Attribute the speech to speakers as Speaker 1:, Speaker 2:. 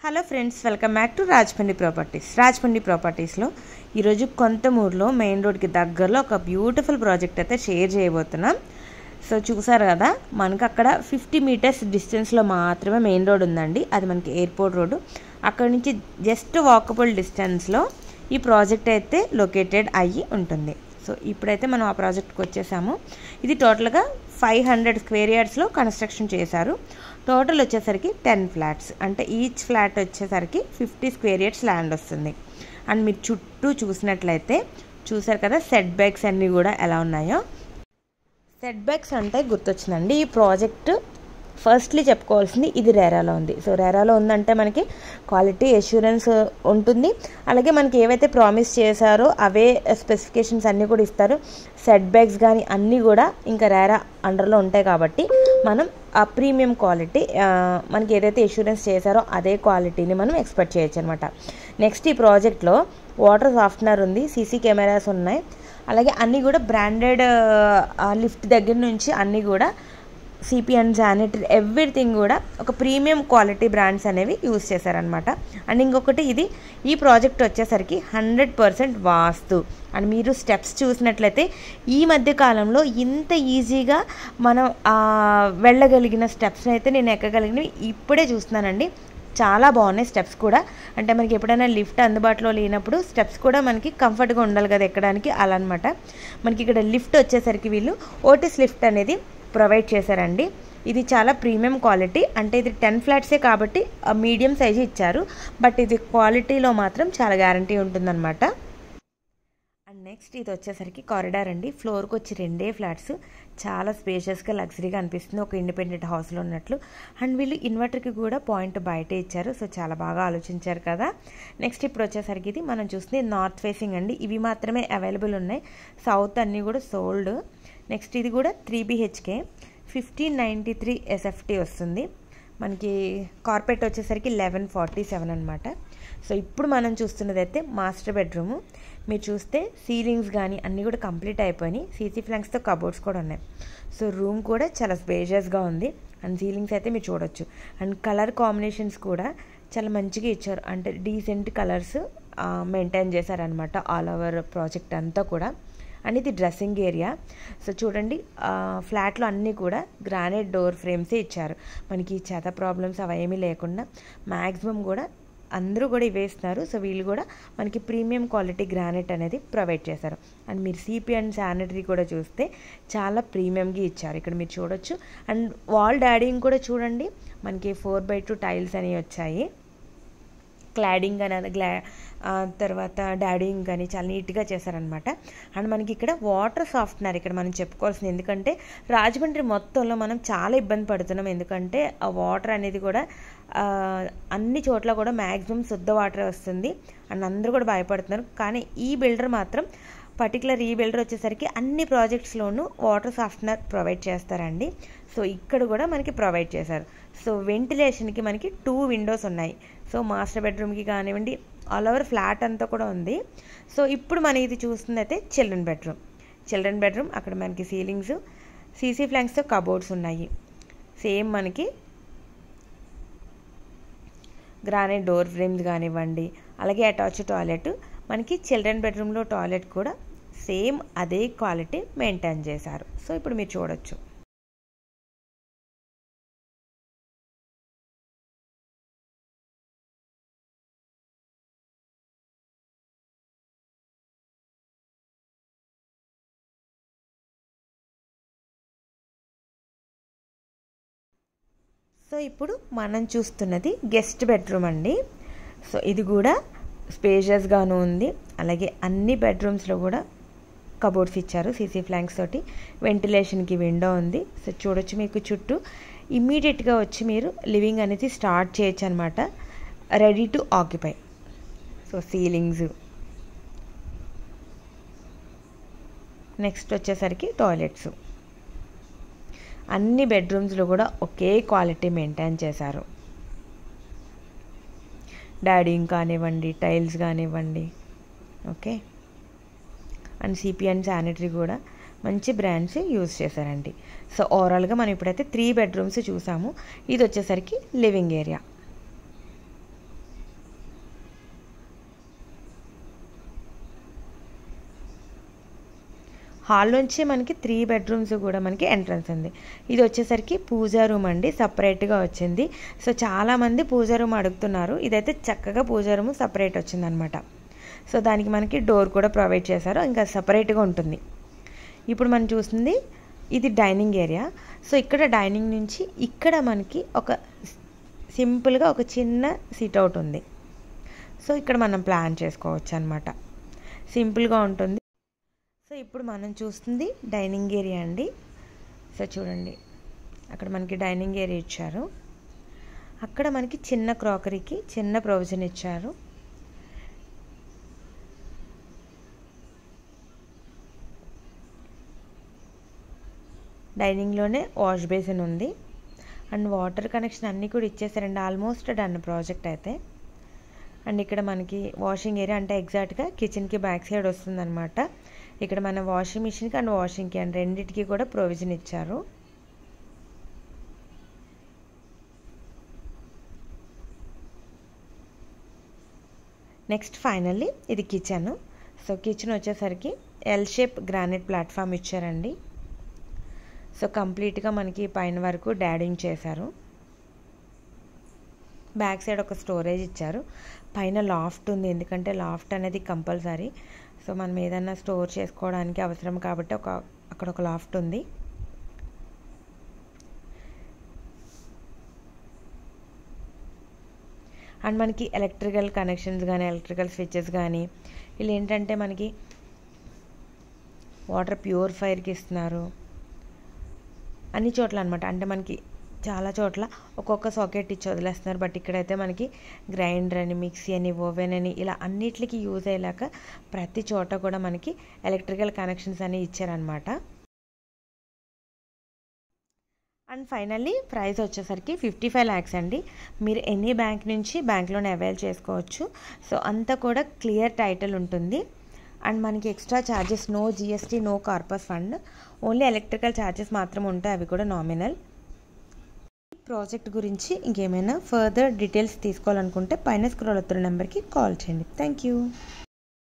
Speaker 1: Hello friends, welcome back to Rajahmundry properties. Rajahmundry ప్రాపర్టీస్లో ఈరోజు కొంతమూరులో మెయిన్ రోడ్కి దగ్గరలో ఒక బ్యూటిఫుల్ ప్రాజెక్ట్ అయితే షేర్ చేయబోతున్నాం. సో చూసారు కదా, మనకు అక్కడ 50 మీటర్స్ డిస్టెన్స్లో మాత్రమే మెయిన్ రోడ్ ఉందండి. అది మనకి ఎయిర్పోర్ట్ రోడ్డు. అక్కడ నుంచి జస్ట్ వాకబుల్ డిస్టెన్స్లో ఈ ప్రాజెక్ట్ అయితే లొకేటెడ్ అయ్యి ఉంటుంది. సో ఇప్పుడైతే మనం ఆ ప్రాజెక్ట్కి వచ్చేసాము. ఇది టోటల్గా 500 స్క్వేర్ యార్డ్స్లో కన్స్ట్రక్షన్ చేశారు. టోటల్ వచ్చేసరికి 10 ఫ్లాట్స్, అంటే ఈచ్ ఫ్లాట్ వచ్చేసరికి 50 స్క్వేర్ యార్డ్స్ ల్యాండ్ వస్తుంది. అండ్ మీరు చుట్టూ చూసినట్లయితే చూసారు కదా, సెట్ బ్యాక్స్ అన్నీ కూడా ఎలా ఉన్నాయో. సెట్ బ్యాక్స్ అంటే గుర్తొచ్చిందండి, ఈ ప్రాజెక్ట్ ఫస్ట్లీ చెప్పుకోవాల్సింది ఇది రెరాలో ఉంది. సో రెరాలో ఉందంటే మనకి క్వాలిటీ అష్యూరెన్స్ ఉంటుంది. అలాగే మనకి ఏవైతే ప్రామిస్ చేశారో అవే స్పెసిఫికేషన్స్ అన్నీ కూడా ఇస్తారు. సెట్ బ్యాక్స్ కానీ అన్నీ కూడా ఇంకా రెరా అండర్లో ఉంటాయి కాబట్టి మనం ఆ ప్రీమియం క్వాలిటీ మనకి ఏదైతే అష్యూరెన్స్ చేశారో అదే క్వాలిటీని మనం ఎక్స్పెక్ట్ చేయొచ్చు అనమాట. నెక్స్ట్ ఈ ప్రాజెక్ట్లో వాటర్ సాఫ్ట్నర్ ఉంది, సీసీ కెమెరాస్ ఉన్నాయి. అలాగే అన్నీ కూడా బ్రాండెడ్ లిఫ్ట్ దగ్గర నుంచి అన్నీ కూడా సిపి అండ్ శానిటరీ ఎవ్రీథింగ్ కూడా ఒక ప్రీమియం క్వాలిటీ బ్రాండ్స్ అనేవి యూజ్ చేశారనమాట. అండ్ ఇంకొకటి ఈ ప్రాజెక్ట్ వచ్చేసరికి 100% వాస్తు. అండ్ మీరు స్టెప్స్ చూసినట్లయితే ఈ మధ్య కాలంలో ఇంత ఈజీగా మనం వెళ్ళగలిగిన స్టెప్స్ని అయితే నేను ఎక్కగలిగినవి ఇప్పుడే చూస్తున్నానండి. చాలా బాగున్నాయి స్టెప్స్ కూడా. అంటే మనకి ఎప్పుడైనా లిఫ్ట్ అందుబాటులో లేనప్పుడు స్టెప్స్ కూడా మనకి కంఫర్ట్గా ఉండాలి కదా ఎక్కడానికి, అలా అనమాట. మనకి ఇక్కడ లిఫ్ట్ వచ్చేసరికి వీళ్ళు ఓటిస్ లిఫ్ట్ అనేది ప్రొవైడ్ చేశారండి. ఇది చాలా ప్రీమియం క్వాలిటీ. అంటే ఇది 10 ఫ్లాట్సే కాబట్టి మీడియం సైజు ఇచ్చారు, బట్ ఇది క్వాలిటీలో మాత్రం చాలా గ్యారంటీ ఉంటుందన్నమాట. అండ్ నెక్స్ట్ ఇది వచ్చేసరికి కారిడార్ అండి. ఫ్లోర్కి వచ్చి 2 ఫ్లాట్స్, చాలా స్పేషియస్గా లగ్జరీగా అనిపిస్తుంది, ఒక ఇండిపెండెంట్ హౌస్లో ఉన్నట్లు. అండ్ వీళ్ళు ఇన్వర్టర్కి కూడా పాయింట్ బయటే ఇచ్చారు. సో చాలా బాగా ఆలోచించారు కదా. నెక్స్ట్ ఇప్పుడు వచ్చేసరికి ఇది మనం చూస్తుంది నార్త్ ఫేసింగ్ అండి. ఇవి మాత్రమే అవైలబుల్ ఉన్నాయి, సౌత్ అన్నీ కూడా సోల్డ్. నెక్స్ట్ ఇది కూడా 3 BHK 1593 SFT వస్తుంది. మనకి కార్పెట్ వచ్చేసరికి 1147 అనమాట. సో ఇప్పుడు మనం చూస్తున్నది అయితే మాస్టర్ బెడ్రూము. మీరు చూస్తే సీలింగ్స్ కానీ అన్నీ కూడా కంప్లీట్ అయిపోయినాయి. సీసీ ఫ్లాంక్స్తో కబోర్డ్స్ కూడా ఉన్నాయి. సో రూమ్ కూడా చాలా స్పేషియస్గా ఉంది. అండ్ సీలింగ్స్ అయితే మీరు చూడొచ్చు. అండ్ కలర్ కాంబినేషన్స్ కూడా చాలా మంచిగా ఇచ్చారు, అంటే డీసెంట్ కలర్స్ మెయింటైన్ చేశారనమాట ఆల్ ఓవర్ ప్రాజెక్ట్ అంతా కూడా. అండ్ ఇది డ్రెస్సింగ్ ఏరియా. సో చూడండి, ఫ్లాట్లో అన్నీ కూడా గ్రానైట్ డోర్ ఫ్రేమ్సే ఇచ్చారు. మనకి చెత్త ప్రాబ్లమ్స్ అవి ఏమీ లేకుండా మ్యాక్సిమం కూడా అందరూ కూడా ఇవే ఇస్తున్నారు. సో వీళ్ళు కూడా మనకి ప్రీమియం క్వాలిటీ గ్రానైట్ అనేది ప్రొవైడ్ చేశారు. అండ్ మీరు సిపి అండ్ శానిటరీ కూడా చూస్తే చాలా ప్రీమియంగా ఇచ్చారు, ఇక్కడ మీరు చూడొచ్చు. అండ్ వాల్ డాడింగ్ కూడా చూడండి, మనకి 4x2 టైల్స్ అనేవి వచ్చాయి. క్లాడింగ్ అని తర్వాత డాడింగ్ కానీ చాలా నీట్గా చేశారనమాట. అండ్ మనకి ఇక్కడ వాటర్ సాఫ్ట్నర్ ఇక్కడ మనం చెప్పుకోవాల్సింది, ఎందుకంటే రాజమండ్రి మొత్తంలో మనం చాలా ఇబ్బంది పడుతున్నాం. ఎందుకంటే ఆ వాటర్ అనేది కూడా అన్ని చోట్ల కూడా మ్యాక్సిమం శుద్ధ వాటర్ వస్తుంది అండ్ అందరూ కూడా భయపడుతున్నారు. కానీ ఈ బిల్డర్ మాత్రం పర్టికులర్ ఈ బిల్డర్ వచ్చేసరికి అన్ని ప్రాజెక్ట్స్లోనూ వాటర్ సాఫ్ట్నర్ ప్రొవైడ్ చేస్తారండి. సో ఇక్కడ కూడా మనకి ప్రొవైడ్ చేశారు. సో వెంటిలేషన్కి మనకి 2 విండోస్ ఉన్నాయి. సో మాస్టర్ బెడ్రూమ్కి కానివ్వండి, ఆల్ ఓవర్ ఫ్లాట్ అంతా కూడా ఉంది. సో ఇప్పుడు మనం ఇది చూస్తుంది అయితే చిల్డ్రన్ బెడ్రూమ్. అక్కడ మనకి సీలింగ్స్ సీసీ ఫ్లాంక్స్తో కబోర్డ్స్ ఉన్నాయి. సేమ్ మనకి గ్రానైట్ డోర్ ఫ్రేమ్స్ కానివ్వండి, అలాగే అటాచ్ టాయిలెట్. మనకి చిల్డ్రన్ బెడ్రూమ్లో టాయిలెట్ కూడా సేమ్ అదే క్వాలిటీ మెయింటైన్ చేశారు. సో ఇప్పుడు మీరు చూడొచ్చు. సో ఇప్పుడు మనం చూస్తున్నది గెస్ట్ బెడ్రూమ్ అండి. సో ఇది కూడా స్పేషియస్గాను ఉంది. అలాగే అన్ని బెడ్రూమ్స్లో కూడా కబోర్డ్స్ ఇచ్చారు సీసీ ఫ్లాంక్స్ తోటి. వెంటిలేషన్కి విండో ఉంది. సో చూడొచ్చు, మీకు చుట్టూ ఇమ్మీడియట్గా వచ్చి మీరు లివింగ్ అనేది స్టార్ట్ చేయొచ్చు అనమాట, ready to occupy. So ceilings, next వచ్చేసరికి టాయిలెట్స్, అన్ని బెడ్రూమ్స్లో కూడా ఒకే క్వాలిటీ మెయింటైన్ చేశారు. డాడింగ్ కానివ్వండి, టైల్స్ కానివ్వండి, okay. And CP and sanitary కూడా మంచి బ్రాండ్స్ యూజ్ చేశారండి. సో ఓవరాల్గా మనం ఇప్పుడైతే 3 బెడ్రూమ్స్ చూసాము. ఇది వచ్చేసరికి లివింగ్ ఏరియా. హాల్లోంచి మనకి 3 బెడ్రూమ్స్ కూడా మనకి ఎంట్రన్స్ ఉంది. ఇది వచ్చేసరికి పూజా రూమ్ అండి, సపరేట్గా వచ్చింది. సో చాలామంది పూజా రూమ్ అడుగుతున్నారు. ఇదైతే చక్కగా పూజా రూమ్ సపరేట్ వచ్చిందనమాట. సో దానికి మనకి డోర్ కూడా ప్రొవైడ్ చేశారు, ఇంకా సపరేట్గా ఉంటుంది. ఇప్పుడు మనం చూస్తుంది ఇది డైనింగ్ ఏరియా. సో ఇక్కడ డైనింగ్ నుంచి ఇక్కడ మనకి ఒక సింపుల్గా ఒక చిన్న సిట్అవుట్ ఉంది. సో ఇక్కడ మనం ప్లాన్ చేసుకోవచ్చు అనమాట, సింపుల్గా ఉంటుంది. సో ఇప్పుడు మనం చూస్తుంది డైనింగ్ ఏరియా అండి. సో చూడండి, అక్కడ మనకి డైనింగ్ ఏరియా ఇచ్చారు. అక్కడ మనకి చిన్న క్రాకరీకి చిన్న ప్రొవిజన్ ఇచ్చారు. డైనింగ్లోనే వాష్ బేసిన్ ఉంది అండ్ వాటర్ కనెక్షన్ అన్నీ కూడా ఇచ్చేసారండి. ఆల్మోస్ట్ డన్ ప్రాజెక్ట్ అయితే. అండ్ ఇక్కడ మనకి వాషింగ్ ఏరియా అంటే ఎగ్జాక్ట్గా కిచెన్కి బ్యాక్ సైడ్ వస్తుందన్నమాట. ఇక్కడ మన వాషింగ్ మిషన్కి అండ్ వాషింగ్కి అండ్ రెండింటికి కూడా ప్రొవిజన్ ఇచ్చారు. నెక్స్ట్ ఫైనల్లీ ఇది కిచెన్. సో కిచెన్ వచ్చేసరికి ఎల్ షేప్ గ్రానైట్ ప్లాట్ఫామ్ ఇచ్చారండి. సో కంప్లీట్గా మనకి పైన వరకు డాడింగ్ చేశారు. బ్యాక్ సైడ్ ఒక స్టోరేజ్ ఇచ్చారు. పైన లాఫ్ట్ ఉంది, ఎందుకంటే లాఫ్ట్ అనేది కంపల్సరీ. సో మనం ఏదన్నా స్టోర్ చేసుకోవడానికి అవసరం కాబట్టి అక్కడ ఒక లాఫ్ట్ ఉంది. అండ్ మనకి ఎలక్ట్రికల్ కనెక్షన్స్ కానీ ఎలక్ట్రికల్ స్విచ్చెస్ కానీ వీళ్ళు ఏంటంటే మనకి వాటర్ ప్యూరిఫైర్కి ఇస్తున్నారు అన్ని చోట్ల అనమాట. అంటే మనకి చాలా చోట్ల ఒక్కొక్క సాకెట్ ఇచ్చి వదిలేస్తున్నారు, బట్ ఇక్కడైతే మనకి గ్రైండర్ అని, మిక్సీ అని, ఓవెన్ అని ఇలా అన్నిటికీ యూజ్ అయ్యేలాగా ప్రతి చోట కూడా మనకి ఎలక్ట్రికల్ కనెక్షన్స్ అని ఇచ్చారనమాట. అండ్ ఫైనల్లీ ప్రైస్ వచ్చేసరికి 55 lakhs అండి. మీరు ఎనీ బ్యాంక్ నుంచి బ్యాంక్ లోన్ అవైల్ చేసుకోవచ్చు. సో అంతా కూడా క్లియర్ టైటిల్ ఉంటుంది. అండ్ మనకి extra charges, no GST, no corpus fund, only electrical charges మాత్రం ఉంటాయి, అవి కూడా నామినల్. ప్రాజెక్ట్ గురించి ఇంకేమైనా ఫర్దర్ డీటెయిల్స్ తీసుకోవాలనుకుంటే పైన స్క్రోల్ అవుతున్న నెంబర్కి కాల్ చేయండి. Thank you.